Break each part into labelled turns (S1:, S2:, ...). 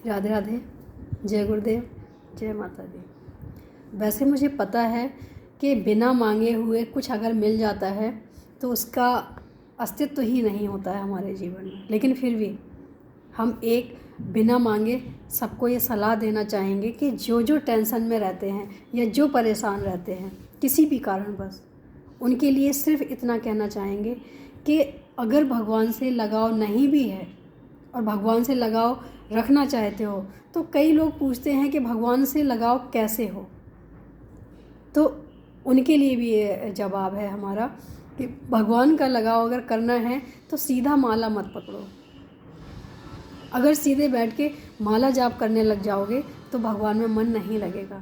S1: राधे राधे, जय गुरुदेव, जय माता दी। वैसे मुझे पता है कि बिना मांगे हुए कुछ अगर मिल जाता है तो उसका अस्तित्व ही नहीं होता है हमारे जीवन में। लेकिन फिर भी हम एक बिना मांगे सबको ये सलाह देना चाहेंगे कि जो जो टेंशन में रहते हैं या जो परेशान रहते हैं किसी भी कारणवश, उनके लिए सिर्फ इतना कहना चाहेंगे कि अगर भगवान से लगाव नहीं भी है और भगवान से लगाव रखना चाहते हो तो कई लोग पूछते हैं कि भगवान से लगाव कैसे हो, तो उनके लिए भी ये जवाब है हमारा कि भगवान का लगाव अगर करना है तो सीधा माला मत पकड़ो। अगर सीधे बैठ के माला जाप करने लग जाओगे तो भगवान में मन नहीं लगेगा।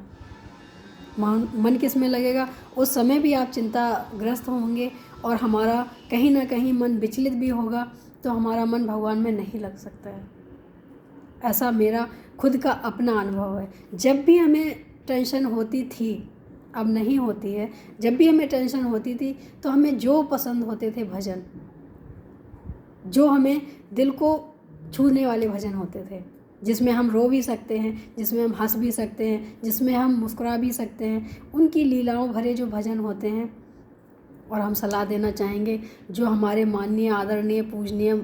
S1: मन किस में लगेगा? उस समय भी आप चिंताग्रस्त होंगे और हमारा कहीं ना कहीं मन विचलित भी होगा, तो हमारा मन भगवान में नहीं लग सकता है। ऐसा मेरा खुद का अपना अनुभव है। जब भी हमें टेंशन होती थी, अब नहीं होती है, जब भी हमें टेंशन होती थी तो हमें जो पसंद होते थे भजन, जो हमें दिल को छूने वाले भजन होते थे, जिसमें हम रो भी सकते हैं, जिसमें हम हंस भी सकते हैं, जिसमें हम मुस्कुरा भी सकते हैं, उनकी लीलाओं भरे जो भजन होते हैं। और हम सलाह देना चाहेंगे जो हमारे माननीय, आदरणीय, पूजनीय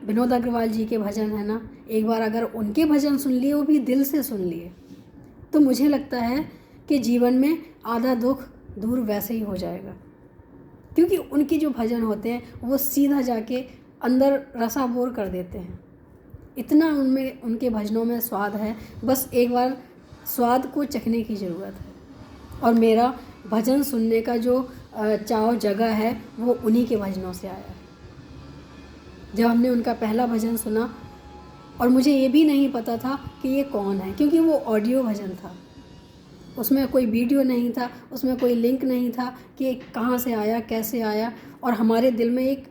S1: विनोद अग्रवाल जी के भजन है ना, एक बार अगर उनके भजन सुन लिए, वो भी दिल से सुन लिए, तो मुझे लगता है कि जीवन में आधा दुख दूर वैसे ही हो जाएगा। क्योंकि उनके जो भजन होते हैं वो सीधा जाके अंदर रसाबोर कर देते हैं। इतना उनमें, उनके भजनों में स्वाद है, बस एक बार स्वाद को चखने की ज़रूरत है। और मेरा भजन सुनने का जो चाव जगह है वो उन्हीं के भजनों से आया है। जब हमने उनका पहला भजन सुना, और मुझे ये भी नहीं पता था कि ये कौन है, क्योंकि वो ऑडियो भजन था, उसमें कोई वीडियो नहीं था, उसमें कोई लिंक नहीं था कि कहाँ से आया, कैसे आया। और हमारे दिल में एक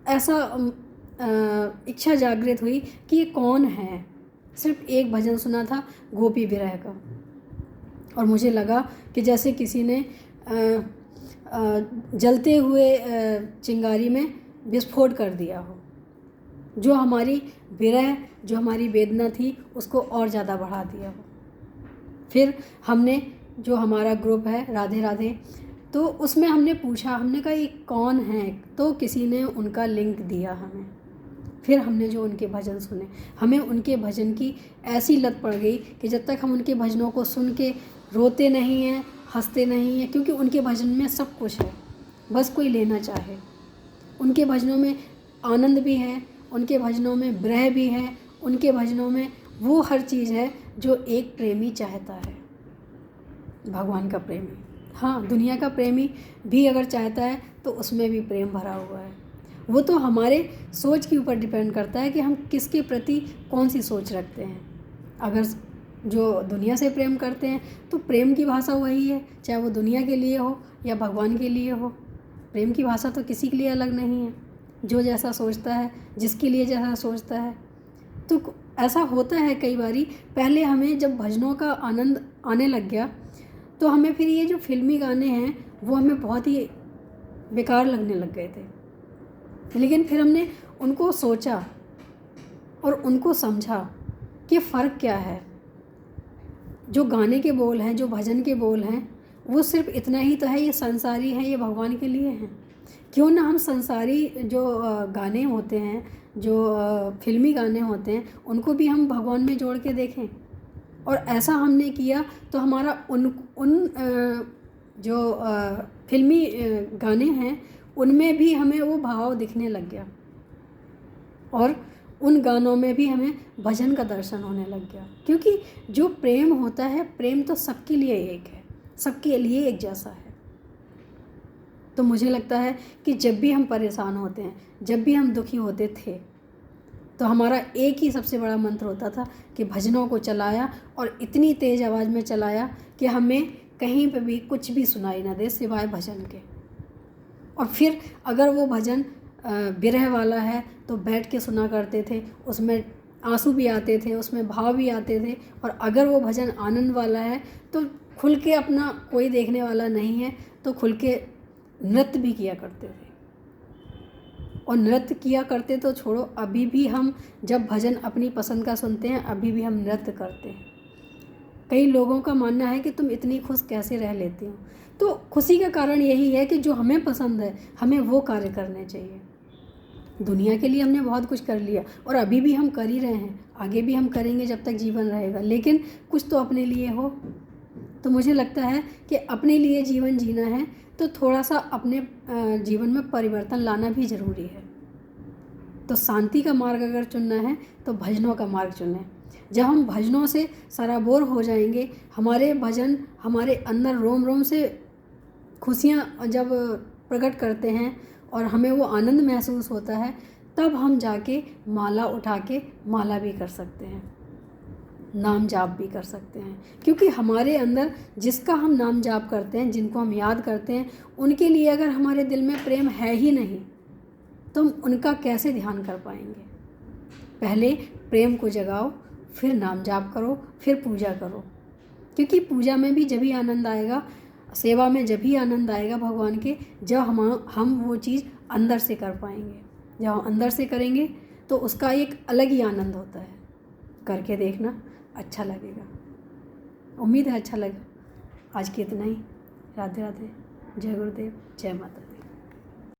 S1: ऐसा इच्छा जागृत हुई कि ये कौन है। सिर्फ एक भजन सुना था गोपी विरह का, और मुझे लगा कि जैसे किसी ने जलते हुए चिंगारी में विस्फोट कर दिया हो। जो हमारी विरह, जो हमारी वेदना थी, उसको और ज़्यादा बढ़ा दिया हो। फिर हमने, जो हमारा ग्रुप है राधे राधे, तो उसमें हमने पूछा, हमने कहा ये कौन है, तो किसी ने उनका लिंक दिया हमें। फिर हमने जो उनके भजन सुने, हमें उनके भजन की ऐसी लत पड़ गई कि जब तक हम उनके भजनों को सुन के रोते नहीं हैं, हंसते नहीं हैं, क्योंकि उनके भजन में सब कुछ है, बस कोई लेना चाहे। उनके भजनों में आनंद भी है, उनके भजनों में विरह भी है, उनके भजनों में वो हर चीज़ है जो एक प्रेमी चाहता है, भगवान का प्रेमी। हाँ, दुनिया का प्रेमी भी अगर चाहता है तो उसमें भी प्रेम भरा हुआ है। वो तो हमारे सोच के ऊपर डिपेंड करता है कि हम किसके प्रति कौन सी सोच रखते हैं। अगर जो दुनिया से प्रेम करते हैं तो प्रेम की भाषा वही है, चाहे वो दुनिया के लिए हो या भगवान के लिए हो। प्रेम की भाषा तो किसी के लिए अलग नहीं है, जो जैसा सोचता है, जिसके लिए जैसा सोचता है। तो ऐसा होता है कई बारी, पहले हमें जब भजनों का आनंद आने लग गया तो हमें फिर ये जो फिल्मी गाने हैं वो हमें बहुत ही बेकार लगने लग गए थे। लेकिन फिर हमने उनको सोचा और उनको समझा कि फ़र्क क्या है। जो गाने के बोल हैं, जो भजन के बोल हैं, वो सिर्फ इतना ही तो है, ये संसारी है, ये भगवान के लिए हैं। क्यों ना हम संसारी जो गाने होते हैं, जो फिल्मी गाने होते हैं, उनको भी हम भगवान में जोड़ के देखें। और ऐसा हमने किया तो हमारा उन जो फिल्मी गाने हैं उनमें भी हमें वो भाव दिखने लग गया, और उन गानों में भी हमें भजन का दर्शन होने लग गया। क्योंकि जो प्रेम होता है, प्रेम तो सबके लिए एक है, सबके लिए एक जैसा है। तो मुझे लगता है कि जब भी हम परेशान होते हैं, जब भी हम दुखी होते थे, तो हमारा एक ही सबसे बड़ा मंत्र होता था कि भजनों को चलाया, और इतनी तेज़ आवाज़ में चलाया कि हमें कहीं पे भी कुछ भी सुनाई ना दे सिवाय भजन के। और फिर अगर वो भजन विरह वाला है तो बैठ के सुना करते थे, उसमें आंसू भी आते थे, उसमें भाव भी आते थे। और अगर वो भजन आनंद वाला है तो खुल के, अपना कोई देखने वाला नहीं है तो खुल के नृत्य भी किया करते थे। और नृत्य किया करते तो छोड़ो, अभी भी हम जब भजन अपनी पसंद का सुनते हैं अभी भी हम नृत्य करते हैं। कई लोगों का मानना है कि तुम इतनी खुश कैसे रह लेती हो। तो खुशी का कारण यही है कि जो हमें पसंद है हमें वो कार्य करने चाहिए। दुनिया के लिए हमने बहुत कुछ कर लिया और अभी भी हम कर ही रहे हैं, आगे भी हम करेंगे जब तक जीवन रहेगा, लेकिन कुछ तो अपने लिए हो। तो मुझे लगता है कि अपने लिए जीवन जीना है तो थोड़ा सा अपने जीवन में परिवर्तन लाना भी ज़रूरी है। तो शांति का मार्ग अगर चुनना है तो भजनों का मार्ग चुनें। जब हम भजनों से सराबोर हो जाएंगे, हमारे भजन हमारे अंदर रोम रोम से खुशियाँ जब प्रकट करते हैं और हमें वो आनंद महसूस होता है, तब हम जाके माला उठा के माला भी कर सकते हैं, नाम जाप भी कर सकते हैं। क्योंकि हमारे अंदर जिसका हम नाम जाप करते हैं, जिनको हम याद करते हैं, उनके लिए अगर हमारे दिल में प्रेम है ही नहीं तो हम उनका कैसे ध्यान कर पाएंगे। पहले प्रेम को जगाओ, फिर नाम जाप करो, फिर पूजा करो। क्योंकि पूजा में भी जब ही आनंद आएगा, सेवा में जब ही आनंद आएगा भगवान के, जब हम वो चीज़ अंदर से कर पाएंगे। जब हम अंदर से करेंगे तो उसका एक अलग ही आनंद होता है। करके देखना, अच्छा लगेगा। उम्मीद है अच्छा लगा। आज के इतना ही। राधे राधे। जय गुरुदेव, जय माता।